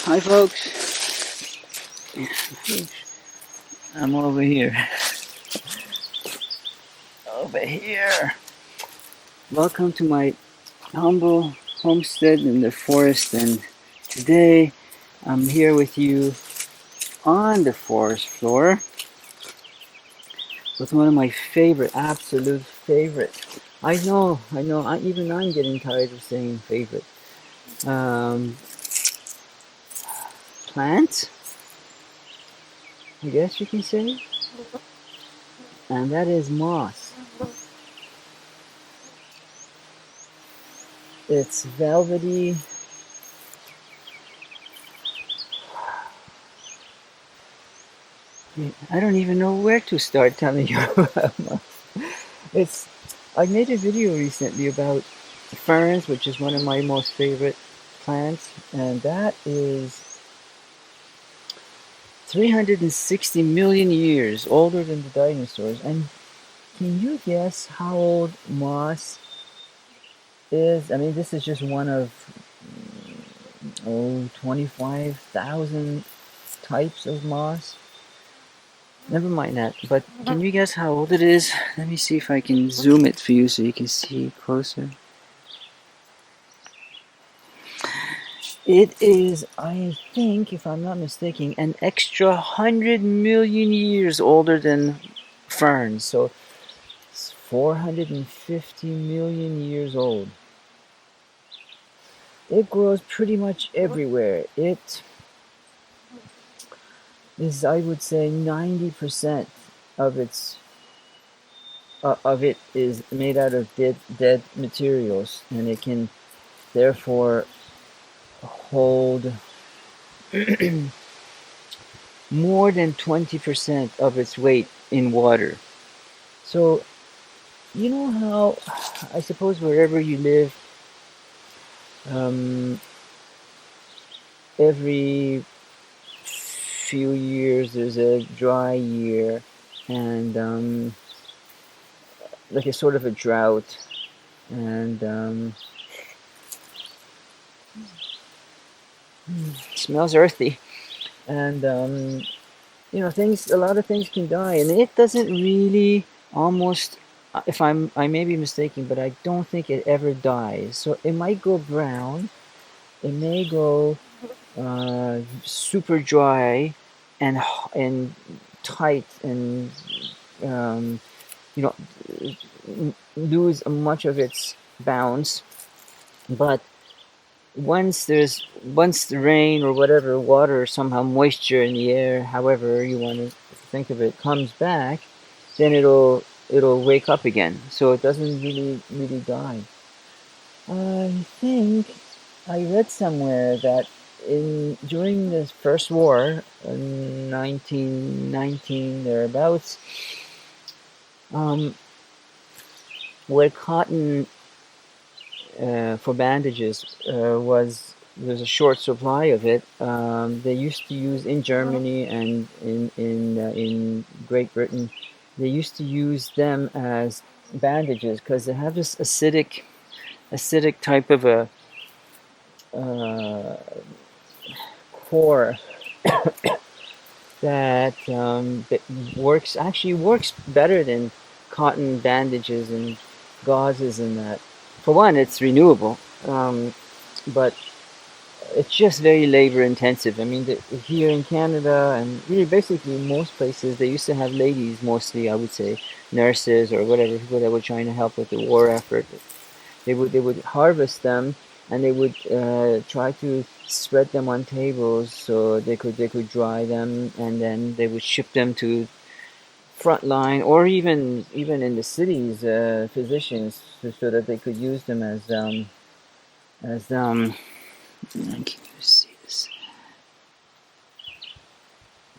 Hi folks, I'm over here. Over here. Welcome to my humble homestead in the forest, and today I'm here with you on the forest floor with one of my favorite, absolute favorite. Even I'm getting tired of saying favorite. Plant, I guess you can say, and that is moss. It's velvety. I don't even know where to start telling you about moss. I made a video recently about ferns, which is one of my most favorite plants, and that is 360 million years older than the dinosaurs. And can you guess how old moss is? I mean, this is just one of 25,000 types of moss. Never mind that, but can you guess how old it is? Let me see if I can zoom it for you so you can see closer. It is, I think, if I'm not mistaken, an extra 100 million years older than ferns. So it's 450 million years old. It grows pretty much everywhere. It is, I would say, 90% of it is made out of dead materials, and it can therefore hold more than 20% of its weight in water. So you know how, I suppose wherever you live, every few years there's a dry year, and like a sort of a drought, and smells earthy, and you know, a lot of things can die, and it doesn't really, almost, I may be mistaken, but I don't think it ever dies. So it might go brown, it may go super dry and tight, and you know, lose much of its bounce. But once the rain or whatever, water, somehow moisture in the air, however you want to think of it, comes back, then it'll wake up again. So it doesn't really die. I think I read somewhere that during the First War in 1919 thereabouts, where cotton for bandages there's a short supply of it. They used to use in Germany and in Great Britain. They used to use them as bandages because they have this acidic type of a core that works better than cotton bandages and gauzes and that. For one, it's renewable, but it's just very labor intensive. I mean, here in Canada and really basically most places, they used to have ladies, mostly I would say, nurses or whatever, people that were trying to help with the war effort. They would harvest them, and they would try to spread them on tables so they could dry them, and then they would ship them to frontline, or even in the cities, physicians, so that they could use them as can you see this?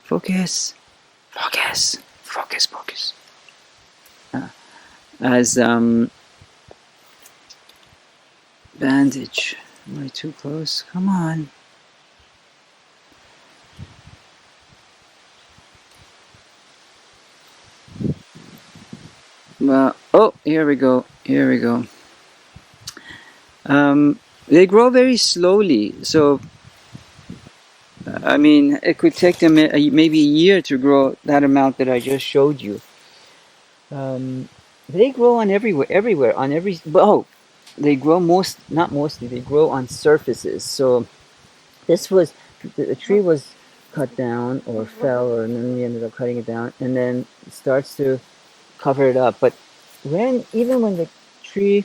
Focus. As bandage. Am I too close? Come on. Well, oh, here we go. They grow very slowly, so I mean, it could take them maybe a year to grow that amount that I just showed you. Um, they grow on everywhere, on every. Oh, they grow not mostly. They grow on surfaces. So this was the tree was cut down or fell, and then we ended up cutting it down, and then it starts to cover it up. But even when the tree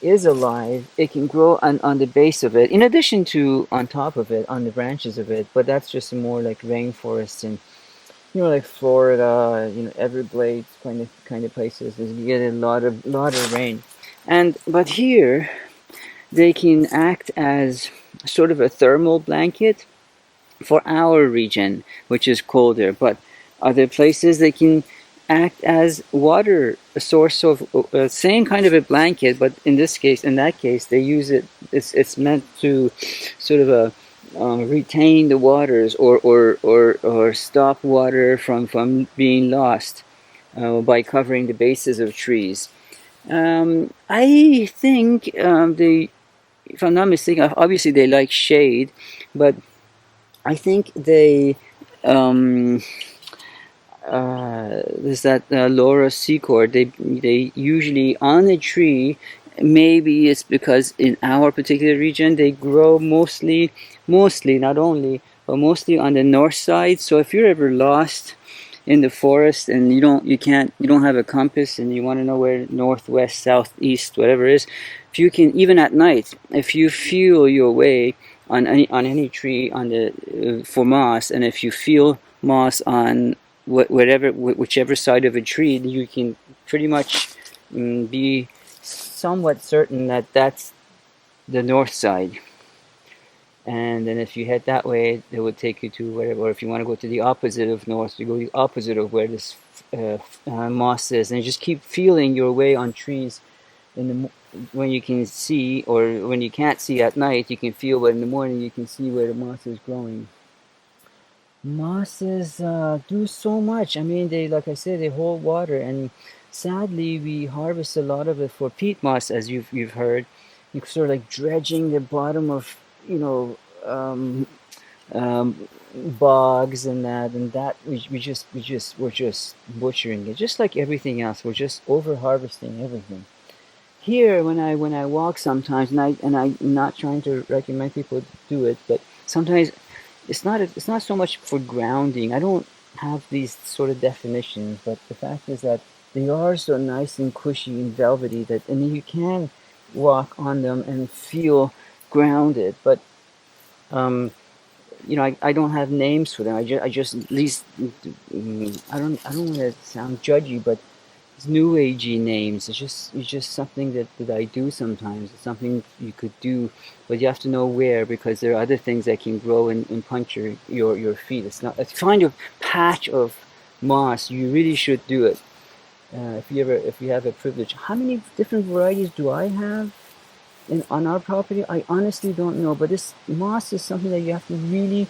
is alive, it can grow on the base of it, in addition to on top of it, on the branches of it. But that's just more like rainforests and like Florida, Everglades kind of places. You get a lot of rain, but here they can act as sort of a thermal blanket for our region, which is colder. But other places they can act as water, a source of same kind of a blanket, but in that case, they use it. It's meant to sort of retain the waters or stop water from being lost by covering the bases of trees. I think if I'm not mistaken, obviously they like shade, but I think um, there's that Laura Secord. They usually on a tree. Maybe it's because in our particular region they grow mostly not only but mostly on the north side. So if you're ever lost in the forest and you don't have a compass and you want to know where north, west, south, east, whatever it is, if you can, even at night, if you feel your way on any tree on the for moss, and if you feel moss on whichever side of a tree, you can pretty much be somewhat certain that that's the north side. And then if you head that way, it would take you to whatever. Or if you want to go to the opposite of north, you go the opposite of where this moss is, and you just keep feeling your way on trees. When you can see, or when you can't see at night, you can feel, but in the morning you can see where the moss is growing. Mosses do so much. I mean, like I said, they hold water, and sadly, we harvest a lot of it for peat moss, as you've heard. You're sort of like dredging the bottom of, bogs and that we're just butchering it, just like everything else. We're just over harvesting everything. Here, when I walk sometimes, and I'm not trying to recommend people do it, but sometimes it's not so much for grounding. I don't have these sort of definitions, but the fact is that they are so nice and cushy and velvety and you can walk on them and feel grounded. But I don't have names for them. I just at least I don't want to sound judgy, but it's new agey names. It's just something that I do sometimes. It's something you could do, but you have to know where, because there are other things that can grow and puncture your feet. It's not a kind of patch of moss. You really should do it if you have a privilege. How many different varieties do I have on our property? I honestly don't know, but this moss is something that you have to really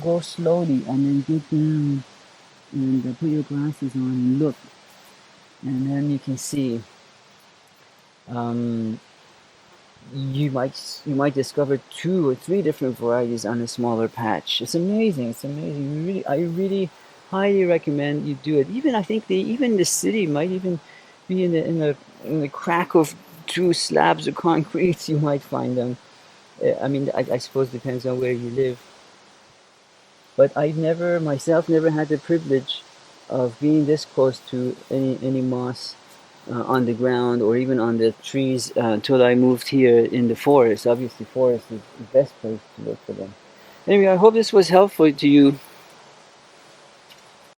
go slowly and then get down and put your glasses on and look, and then you can see. Um, you might discover 2 or 3 different varieties on a smaller patch. It's amazing. It's amazing. I really highly recommend you do it. Even I think even the city might even be in the crack of 2 slabs of concrete. You might find them. I mean, I suppose it depends on where you live. But I've never myself never had the privilege of being this close to any moss on the ground or even on the trees until I moved here in the forest. Obviously, forest is the best place to look for them. Anyway, I hope this was helpful to you.